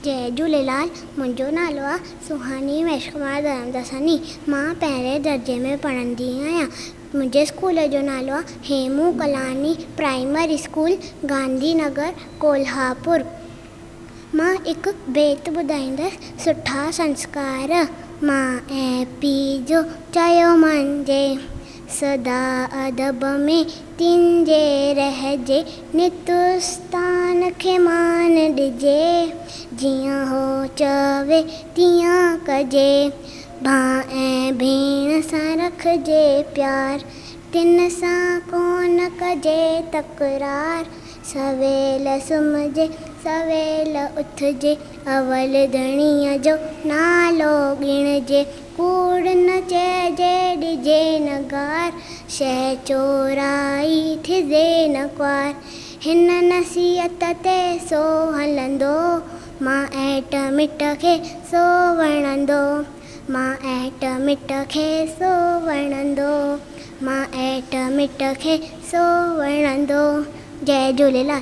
जय झूलेलाल। मुंहिंजो नालो आहे सुहानी महेश कुमार धरमदासानी। मां पहिरें दर्जे में पढ़ंदी आहियां। मुंहिंजे स्कूल जो नालो आहे हेमू कलानी प्राइमरी स्कूल, गांधी नगर, कोल्हापुर। मां हिकु बेत ॿुधाईंदसि, सुठा संस्कार मां ऐं पीउ जो चयो मञिजे, सदा अदब में तिंजे रहिजे, नितुस्तान खे मान ॾिजे, जीअं हो चवे तीअं कजे, भाउ ऐं भेण सां रखिजे प्यार, तिन सां कोन कजे तकरार, सवेल सुम्हिजे सवेल उथिजे, अवल धणीअ जो नालो गिणजे, कूड़ न चइजे ॾिजे न गार, शइ चोराई थिजे न क्वार, हिन नसीहत ते सो हलंदो, मां ऐट मिट खे सो वणंदो, मां ऐट मिट खे सो वणंदो, मां ऐट मिट खे सो वणंदो। जय झूलेलाल।